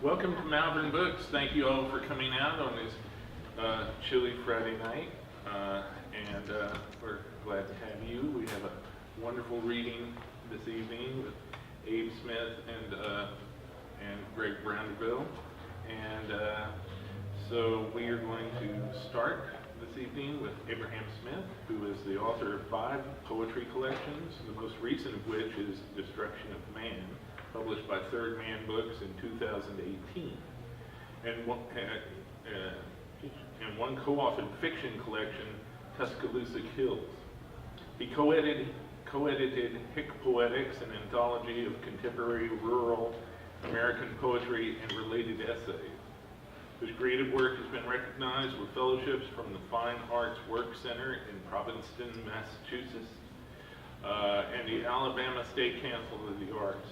Welcome to Malvern Books. Thank you all for coming out on this chilly Friday night, and we're glad to have you. We have a wonderful reading this evening with Abe Smith and Greg Brownderville, and so we are going to start this evening with Abraham Smith, who is the author of 5 poetry collections, the most recent of which is Destruction of Man, published by Third Man Books in 2018, and one co-authored fiction collection, Tuskaloosa Kills. He co-edited Hick Poetics, an anthology of contemporary rural American poetry and related essays. His creative work has been recognized with fellowships from the Fine Arts Work Center in Provincetown, Massachusetts, and the Alabama State Council of the Arts.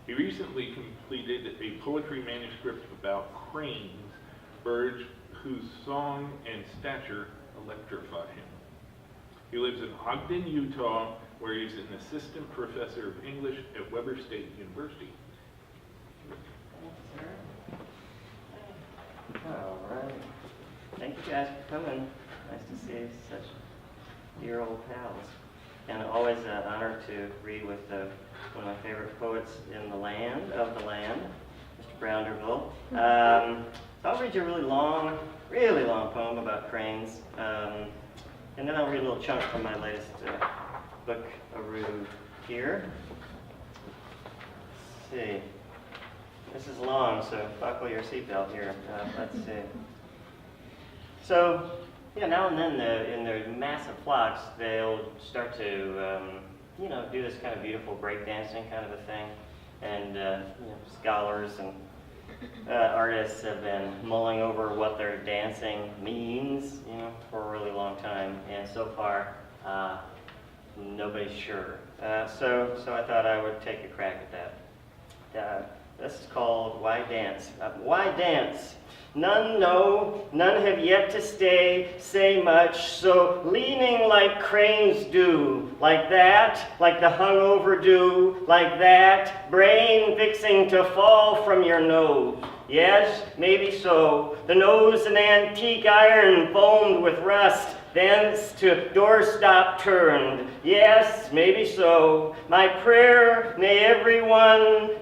He recently completed a poetry manuscript about cranes, birds whose song and stature electrify him. He lives in Ogden, Utah, where he's an assistant professor of English at Weber State University. Thanks, sir. All right. Thank you guys for coming. Nice to see such dear old pals. And always an honor to read with one of my favorite poets in the land, Mr. Brownderville. So I'll read you a really long poem about cranes. And then I'll read a little chunk from my latest book, here. Let's see. This is long, so buckle your seatbelt here. Let's see. So, yeah, now and then in their massive flocks, they'll start to, do this kind of beautiful breakdancing kind of a thing. And, scholars and artists have been mulling over what their dancing means, for a really long time. And so far, nobody's sure. So I thought I would take a crack at that. This is called Why Dance? Why dance? None know, none have yet to say much, so leaning like cranes do, like that, like the hungover do, like that, brain fixing to fall from your nose. Yes, maybe so. The nose an antique iron foamed with rust, thence to doorstop turned. Yes, maybe so. My prayer, may everyone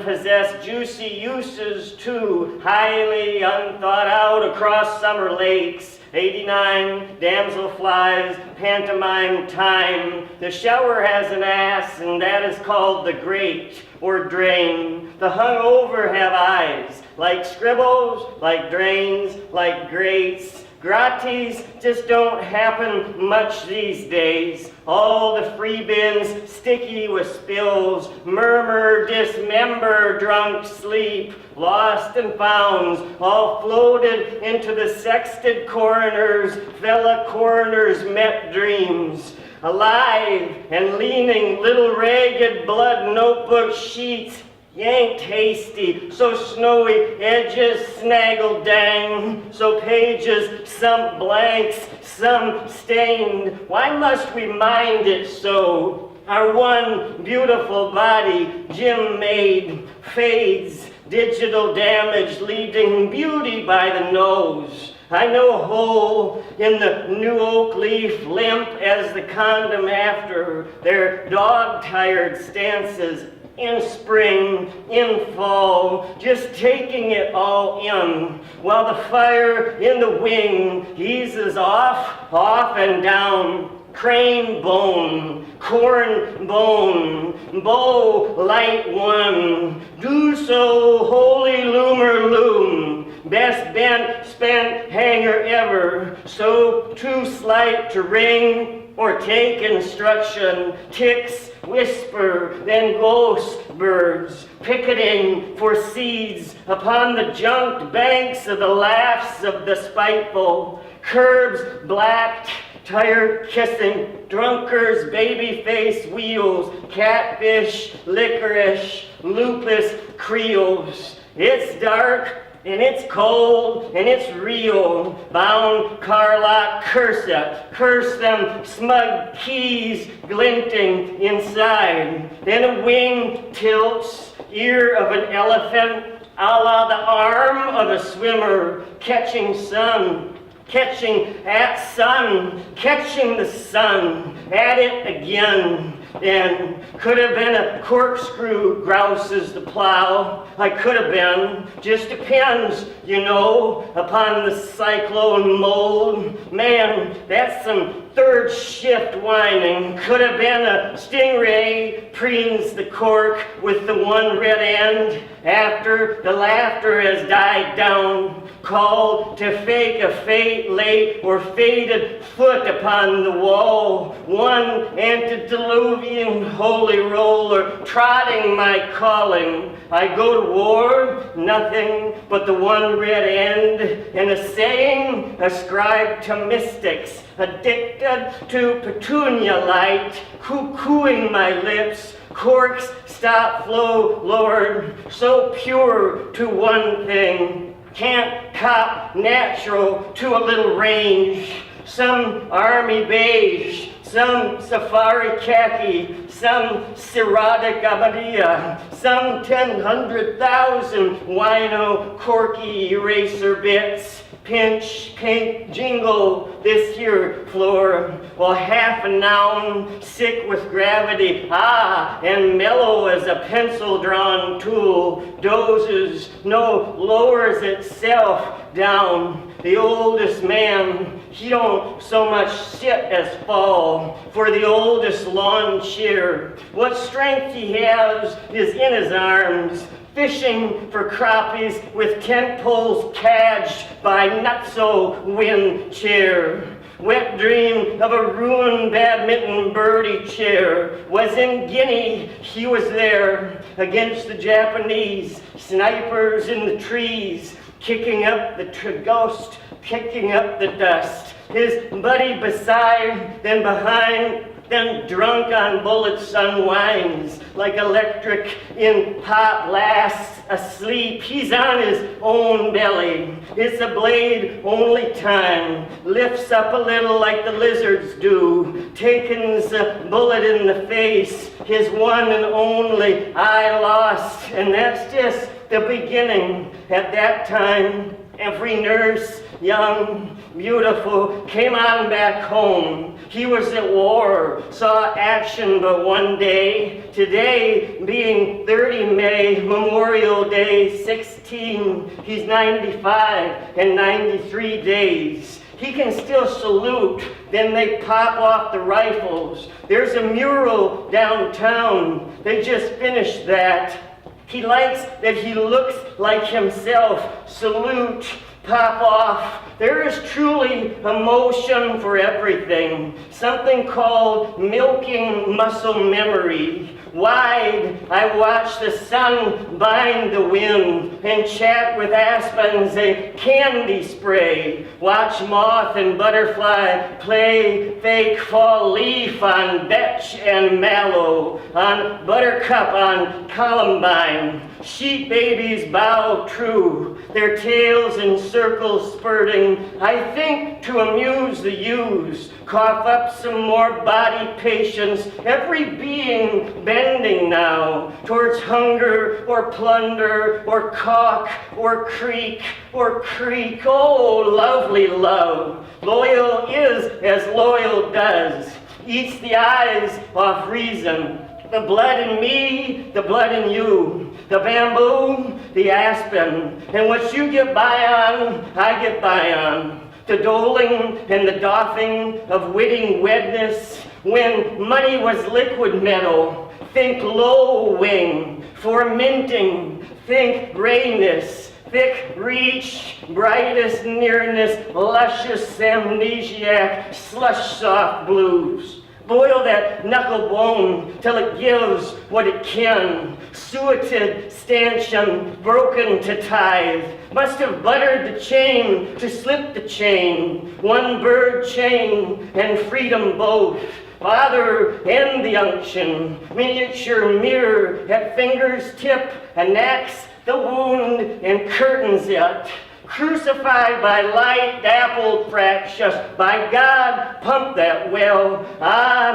possess juicy uses too, highly unthought out across summer lakes. 89 damselflies, pantomime time. The shower has an ass, and that is called the grate or drain. The hungover have eyes, like scribbles, like drains, like grates. Gratis just don't happen much these days. All the free bins sticky with spills, murmur, dismember, drunk sleep, lost and founds, all floated into the sexted coroners, fella coroners met dreams. Alive and leaning, little ragged blood notebook sheets, yanked hasty, so snowy edges snaggled dang, so pages some blanks, some stained. Why must we mind it so? Our one beautiful body, Jim made, fades, digital damage leading beauty by the nose. I know a hole in the new oak leaf, limp as the condom after their dog-tired stances in spring, in fall, just taking it all in, while the fire in the wing eases off and down. Crane bone, corn bone, bow light one, do so holy loomer loom, best bent spent hanger ever, so too slight to ring or take instruction, ticks whisper, then ghost birds, picketing for seeds upon the junked banks of the laughs of the spiteful, curbs blacked, tire kissing, drunkards, baby face wheels, catfish, licorice, lupus creoles. It's dark and it's cold and it's real. Bound Carlock, curse it, curse them smug keys glinting inside. Then a wing tilts, ear of an elephant, a la the arm of a swimmer catching sun, catching at sun, catching the sun, at it again. And could have been a corkscrew, grouses the plow. I could have been, just depends, you know, upon the cyclone mold. Man, that's some third shift whining. Could have been a stingray, preens the cork with the one red end. After the laughter has died down, called to fake a fate late or faded foot upon the wall. One antediluvian holy roller trotting my calling. I go to war, nothing but the one red end, and a saying ascribed to mystics, addicted to petunia light, cuckooing my lips, corks stop flow, Lord, so pure to one thing, can't cop natural to a little range, some army beige, some safari khaki, some cirrhotic abadia, some 100,000 wino corky eraser bits, pinch, pink, jingle this here floor, while half a noun, sick with gravity, and mellow as a pencil-drawn tool, dozes, no, lowers itself down. The oldest man, he don't so much sit as fall for the oldest lawn chair. What strength he has is in his arms, fishing for crappies with tent poles cadged by not-so-wind chair. Wet dream of a ruined badminton birdie chair. Was in Guinea, he was there, against the Japanese, snipers in the trees, kicking up the ghost, kicking up the dust. His buddy beside, then behind, then drunk on bullets unwinds, like electric in pot lasts asleep. He's on his own belly. It's a blade only time. Lifts up a little like the lizards do. Takens a bullet in the face. His one and only I lost. And that's just the beginning. At that time, every nurse, young, beautiful, came on back home. He was at war, saw action but one day. Today, being 30 May, Memorial Day 16, he's 95 and 93 days. He can still salute, then they pop off the rifles. There's a mural downtown, they just finished that. He likes that he looks like himself. Salute, pop off. There is truly emotion for everything. Something called milking muscle memory. Wide, I watch the sun bind the wind and chat with aspens a candy spray. Watch moth and butterfly play fake fall leaf on vetch and mallow, on buttercup, on columbine. Sheep babies bow true, their tails in circles spurting, I think to amuse the ewes. Cough up some more body patience, every being bending now towards hunger or plunder or caulk or creek or creek. Oh, lovely love, loyal is as loyal does, eats the eyes off reason. The blood in me, the blood in you, the bamboo, the aspen, and what you get by on, I get by on. The doling and the doffing of witting wedness, when money was liquid metal, think low wing, fomenting, think grayness, thick reach, brightest nearness, luscious amnesiac, slush soft blues. Boil that knuckle bone till it gives what it can. Sueted stanchion, broken to tithe. Must have buttered the chain to slip the chain. One bird chain and freedom both. Father and the unction, miniature mirror at finger's tip, annexes the wound and curtains it. Crucified by light, dappled fractious, by God, pump that well.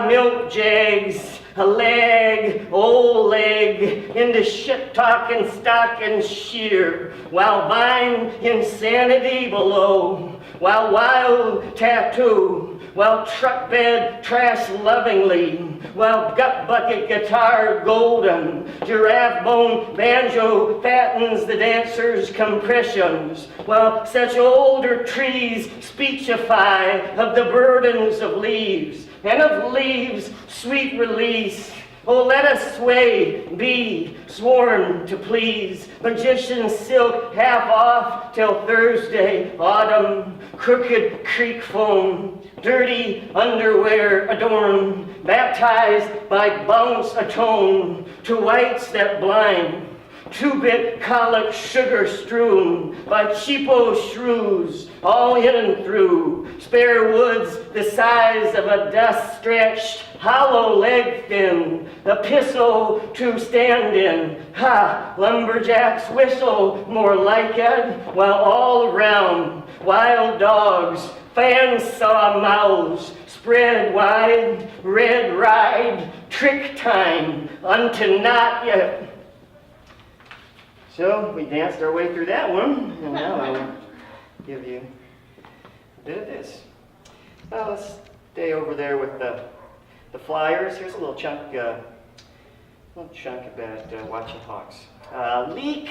Milk jags, a leg, old leg, into shit-talking stock and sheer, while vine insanity below, while wild tattoo, while truck bed trash lovingly, while gut bucket guitar golden, giraffe bone banjo fattens the dancer's compressions, while such older trees speechify of the burdens of leaves, and of leaves sweet release. Oh, let us sway, be sworn to please. Magician silk half off till Thursday, autumn, crooked creek foam, dirty underwear adorned, baptized by bounce atone, to whites that blind. Two-bit colic sugar strewn by cheapo shrews, all hidden through spare woods the size of a dust-stretched, hollow leg thin, epistle to stand in. Ha! Lumberjacks whistle more like it, while all around wild dogs, fan saw mouths, spread wide, red ride, trick time, unto not yet. So we danced our way through that one, and now I'll give you a bit of this. Well, let's stay over there with the flyers. Here's a little chunk about watching hawks. Leak,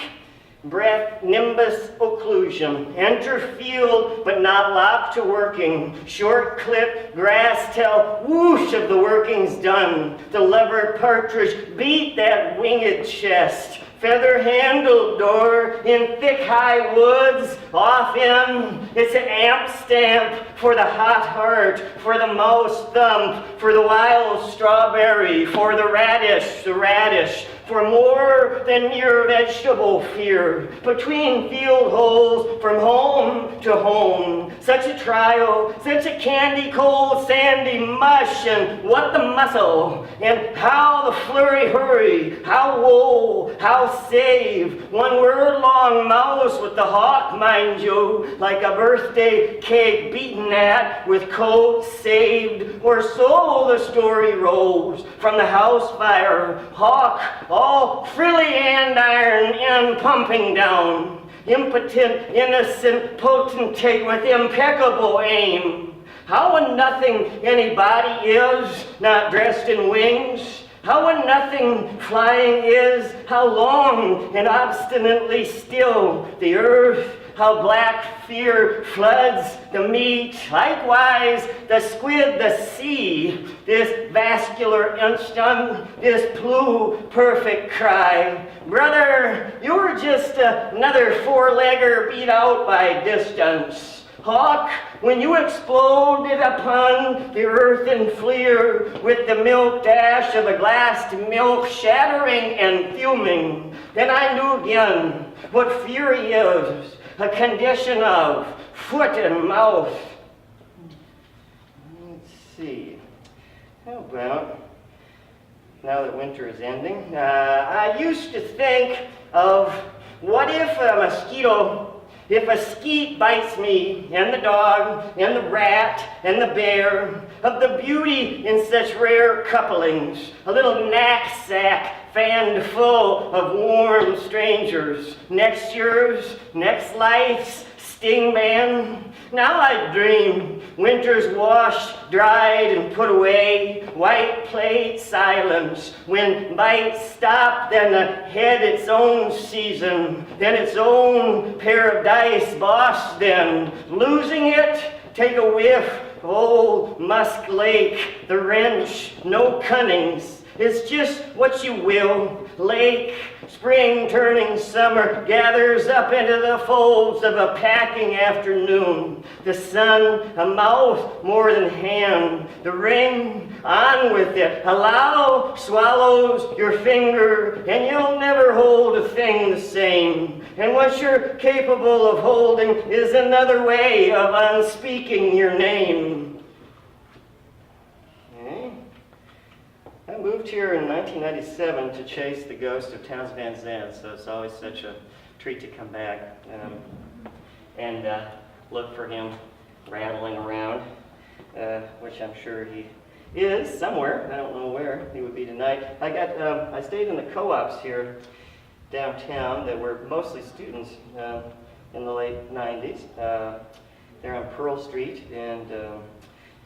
breath, nimbus, occlusion. Enter field, but not locked to working. Short clip, grass tell, whoosh of the working's done. The lever partridge beat that winged chest. Feather-handled door in thick high woods, off in, it's an amp stamp for the hot heart, for the mouse thump, for the wild strawberry, for the radish, for more than mere vegetable fear, between field holes from home to home. Such a trial, such a candy cold sandy mush, and what the muscle, and how the flurry hurry, how woe, how save, one word long mouse with the hawk, mind you, like a birthday cake beaten at with coat saved, or so the story rolls from the house fire, hawk all frilly andiron and pumping down, impotent, innocent potentate with impeccable aim. How a nothing anybody is, not dressed in wings. How a nothing flying is, how long and obstinately still the earth, how black fear floods the meat, likewise the squid, the sea, this vascular instant, this perfect cry. Brother, you're just another four-legger beat out by distance. Hawk, when you exploded upon the earthen fleer with the milk dash of a glassed milk shattering and fuming, then I knew again what fury is, a condition of foot and mouth. Let's see. How about, now that winter is ending, I used to think of what if a mosquito, if a skeet bites me, and the dog, and the rat, and the bear, of the beauty in such rare couplings, a little knapsack fanned full of warm strangers, next yours, next life's sting man. Now I dream, winter's washed, dried, and put away, white plate silence, when bites stop, then ahead its own season, then its own pair of dice, boss then, losing it, take a whiff, old Musk Lake, the wrench, no cunnings, it's just what you will. Lake, spring turning summer, gathers up into the folds of a packing afternoon. The sun, a mouth more than hand. The ring, on with it. Allow swallows your finger, and you'll never hold a thing the same. And what you're capable of holding is another way of unspeaking your name. I moved here in 1997 to chase the ghost of Townes Van Zandt, so it's always such a treat to come back and look for him rattling around, which I'm sure he is somewhere. I don't know where he would be tonight. I stayed in the co-ops here downtown that were mostly students in the late 90s. They're on Pearl Street, and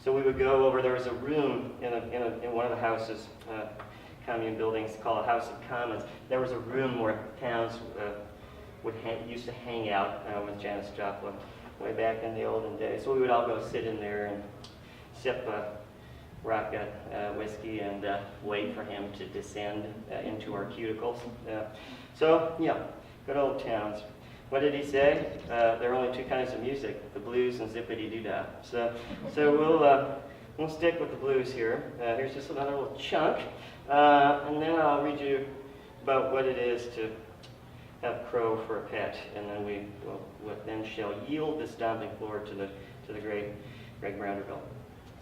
so we would go over. There was a room in one of the houses, commune buildings called a House of Commons. There was a room where towns used to hang out with Janis Joplin way back in the olden days. So we would all go sit in there and sip Raka whiskey and wait for him to descend into our cuticles. So, yeah, good old towns. What did he say? There are only two kinds of music, the blues and zippity-doo-dah. So we'll stick with the blues here. Here's just another little chunk. And then I'll read you about what it is to have crow for a pet, and then we then shall yield the stomping floor to the great Greg Brownderville.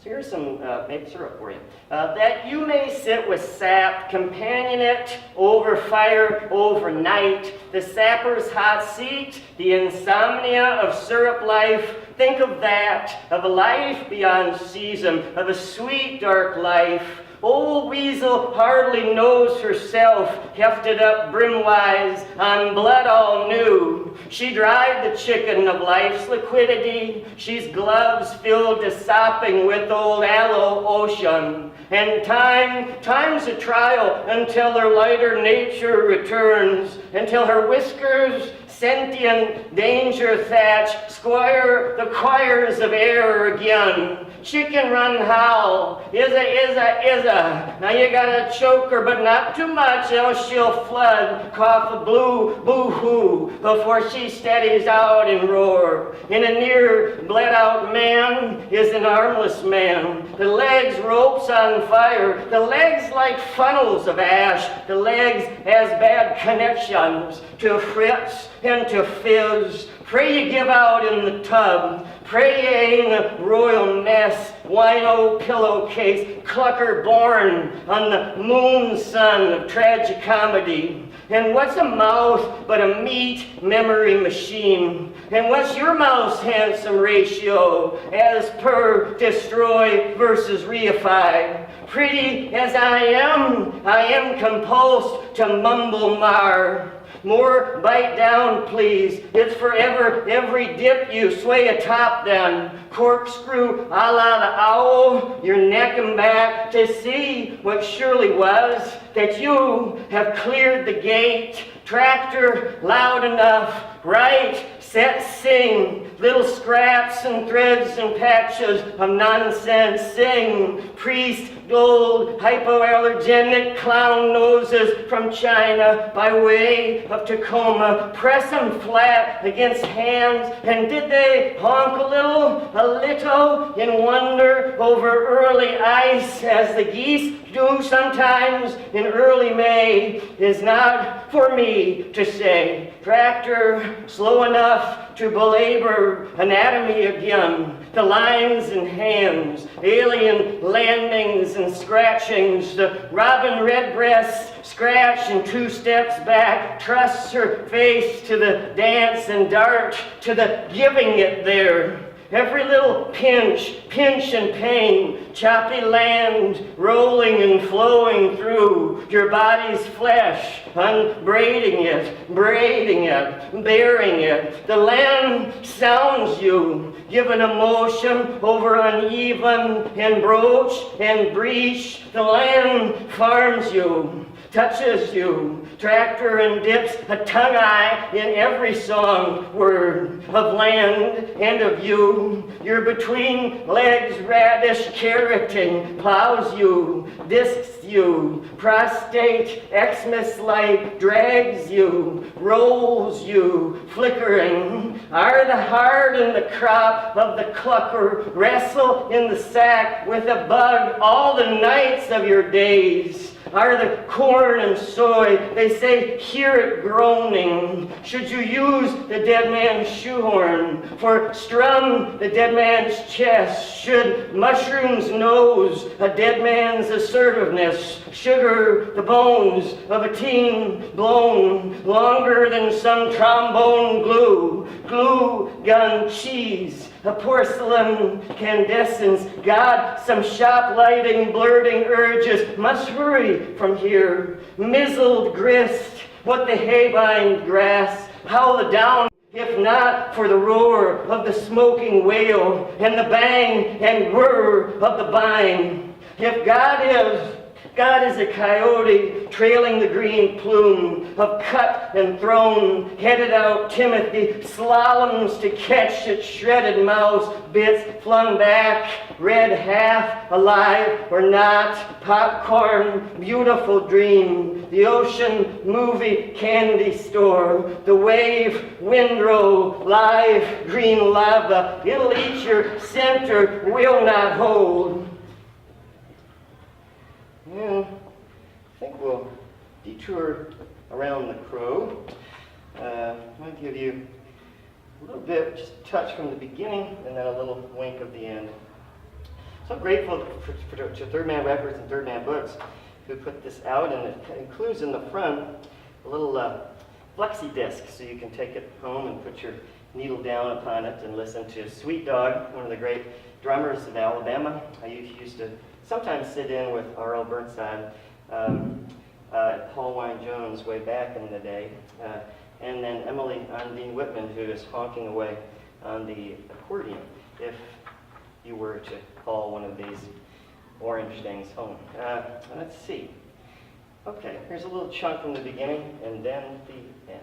So here's some maple syrup for you. That you may sit with sap, companionate over fire overnight, the sapper's hot seat, the insomnia of syrup life. Think of that, of a life beyond season, of a sweet dark life. Old Weasel hardly knows herself, hefted up brimwise, on blood all new. She dried the chicken of life's liquidity. She's gloves filled to sopping with old aloe ocean. And time's a trial until her lighter nature returns, until her whiskers sentient danger thatch squire the choirs of air again. Chicken run howl, is a. Now you gotta choke her, but not too much, else she'll flood, cough a blue boo-hoo, before she steadies out and roar. In a near bled out man is an armless man, the legs ropes on fire, the legs like funnels of ash, the legs as bad connections to Fritz and to Fizz. Pray you give out in the tub. Pray you ain't a royal mess, wino pillowcase, clucker born on the moon sun of tragicomedy. And what's a mouth but a meat memory machine? And what's your mouth's handsome ratio as per destroy versus reify? Pretty as I am compulsed to mumble mar. More bite down, please. It's forever every dip you sway atop then. Corkscrew a la the owl, your neck and back to see what surely was, that you have cleared the gate. Tractor loud enough, right, set, sing. Little scraps and threads and patches of nonsense sing. Priest, gold, hypoallergenic clown noses from China by way of Tacoma. Press them flat against hands, and did they honk a little in wonder over early ice, as the geese do sometimes in early May? Is not for me to say. Tractor slow enough to belabor anatomy again, the lines and hands, alien landings and scratchings, the robin redbreast scratch and 2 steps back, trusts her face to the dance and dart, to the giving it there. Every little pinch and pain, choppy land rolling and flowing through your body's flesh, unbraiding it, braiding it, bearing it. The land sounds you, given emotion over uneven and broach and breach. The land farms you, touches you, tractor and dips a tongue-eye in every song word of land and of you. You're between legs, radish carroting, plows you, discs you, prostate, Xmas light drags you, rolls you, flickering. Are the heart and the crop of the clucker wrestle in the sack with a bug all the nights of your days? Are the corn and soy, they say, hear it groaning. Should you use the dead man's shoehorn for strum the dead man's chest? Should mushrooms nose a dead man's assertiveness? Sugar the bones of a teen blown longer than some trombone glue? Glue gun cheese a porcelain candescence. God, some shop lighting, blurting urges, must hurry from here. Mizzled grist, what the haybind grass, howl the down, if not for the roar of the smoking whale, and the bang and whir of the vine. If God is a coyote trailing the green plume of cut and thrown, headed out Timothy, slaloms to catch its shredded mouse, bits flung back, red half, alive or not, popcorn, beautiful dream, the ocean movie candy store, the wave, windrow, live, green lava, it'll eat your center, will not hold. Yeah, I think we'll detour around the crow. I'll give you a little bit, just a touch from the beginning, and then a little wink of the end. So grateful to Third Man Records and Third Man Books who put this out, and it includes in the front a little flexi disc, so you can take it home and put your needle down upon it and listen to Sweet Dog, one of the great drummers of Alabama. I used to sometimes sit in with R.L. Burnside, Paul Wine Jones way back in the day, and then Emily Undine Whitman, who is honking away on the accordion, if you were to call one of these orange things home. Let's see. Okay, here's a little chunk from the beginning, and then the end.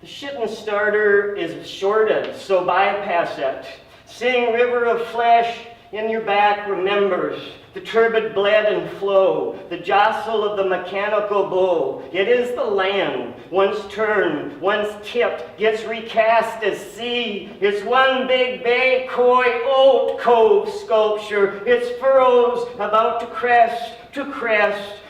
The shittin' starter is shorted, so bypass it. Sing River of Flesh in your back remembers the turbid bled and flow, the jostle of the mechanical bull. It is the land, once turned, once tipped, gets recast as sea. It's one big bay, coy, old cove sculpture. Its furrows about to crest,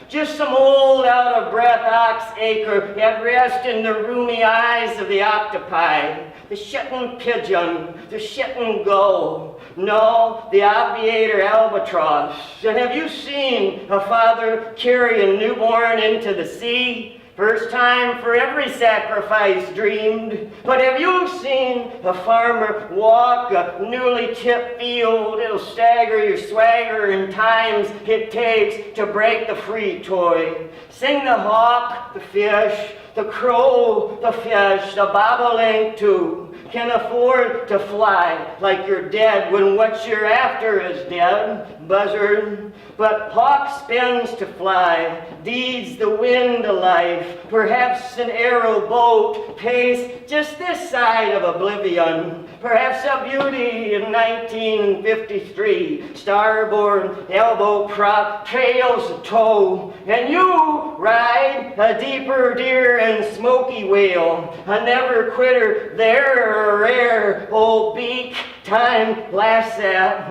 just some old out-of-breath ox acre at rest in the roomy eyes of the octopi. The shittin' pigeon, the shittin' gull, no, the obviator albatross. And have you seen a father carry a newborn into the sea? First time for every sacrifice dreamed. But have you seen a farmer walk a newly tipped field? It'll stagger your swagger in times it takes to break the free toy. Sing the hawk, the fish, the crow, the fish, the bobolink too. Can afford to fly like you're dead when what you're after is dead, buzzard. But hawk spins to fly, deeds the wind to life. Perhaps an arrow boat pace just this side of oblivion. Perhaps a beauty in 1953, starboard elbow prop trails a toe, and you ride a deeper deer and smoky whale, a never quitter there, rare old beak. Time laughs at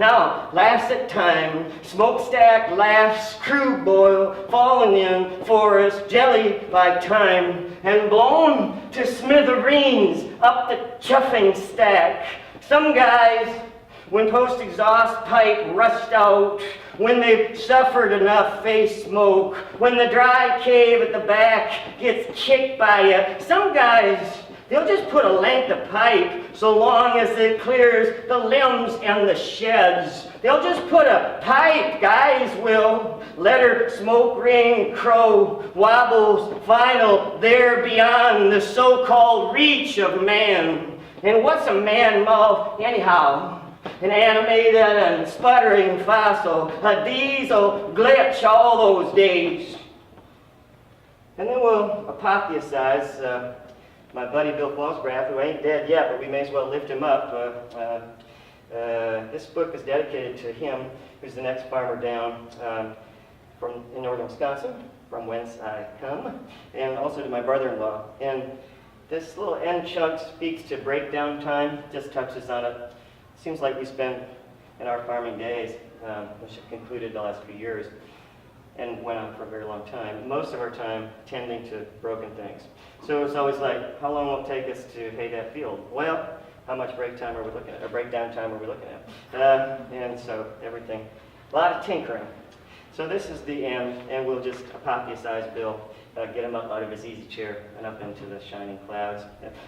time. Smokestack laughs, crude boil, falling in forest, jelly by time, and blown to smithereens up the chuffing stack. Some guys, when post-exhaust pipe rust out, when they've suffered enough face smoke, when the dry cave at the back gets kicked by you, some guys, they'll just put a length of pipe so long as it clears the limbs and the sheds. They'll just put a pipe, guys will. Let her smoke ring, crow, wobbles, final, there beyond the so-called reach of man. And what's a man mouth anyhow? An animated and sputtering fossil, a diesel glitch all those days. And then we'll apotheosize my buddy Bill Fosgraf, who ain't dead yet, but we may as well lift him up. This book is dedicated to him, who's the next farmer down in northern Wisconsin, from whence I come, and also to my brother-in-law. And this little end chunk speaks to breakdown time, just touches on it. Seems like we spend in our farming days, which have concluded the last few years, and went on for a very long time, most of our time tending to broken things. So it's always like, how long will it take us to hay that field? Well, how much break time are we looking at, or breakdown time are we looking at? And so everything, a lot of tinkering. So this is the end, and we'll just apotheosize Bill get him up out of his easy chair and up into the shining clouds.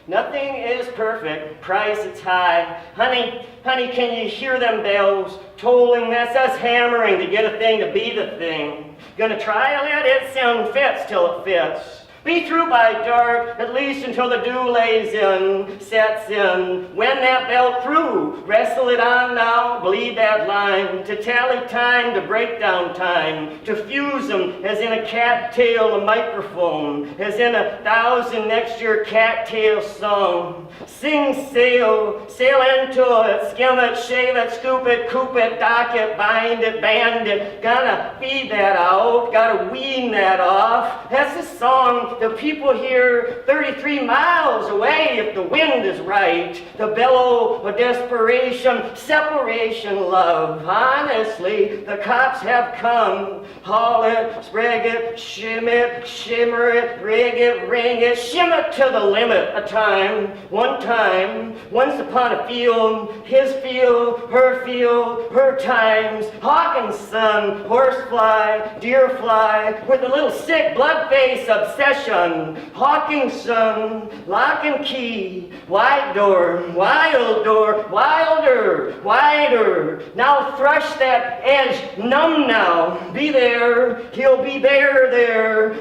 Nothing is perfect, price it's high. Honey, can you hear them bells tolling? That's us hammering to get a thing to be the thing. Gonna try to let it sound fits till it fits. Be through by dark, at least until the dew lays in, sets in. When that bell through, wrestle it on now, bleed that line, to tally time, to break down time, to fuse them as in a cattail, a microphone, as in 1,000 next year cattail song. Sing, sail into it, skim it, shave it, scoop it, coop it, dock it, bind it, band it. Gotta feed that out, gotta wean that off. That's a song the people hear 33 miles away if the wind is right. The bellow of desperation, separation, love. Honestly, the cops have come. Haul it, sprig it, shimmer it, rig it, ring it, shim it to the limit. A time, one time, once upon a field, his field, her times. Hawkins' son, horsefly, deer fly, with a little sick blood face obsession. Hawking's son, lock and key, wide door, wild door, wilder, wider. Now thrush that edge, numb now. Be there, he'll be there,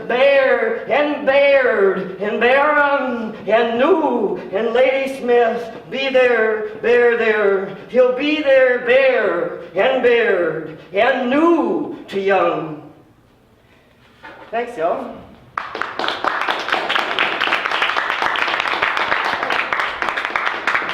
bare and bared, and Barham and New and Lady Smith. Be there, there. He'll be there, bare and bared and new to young. Thanks, y'all.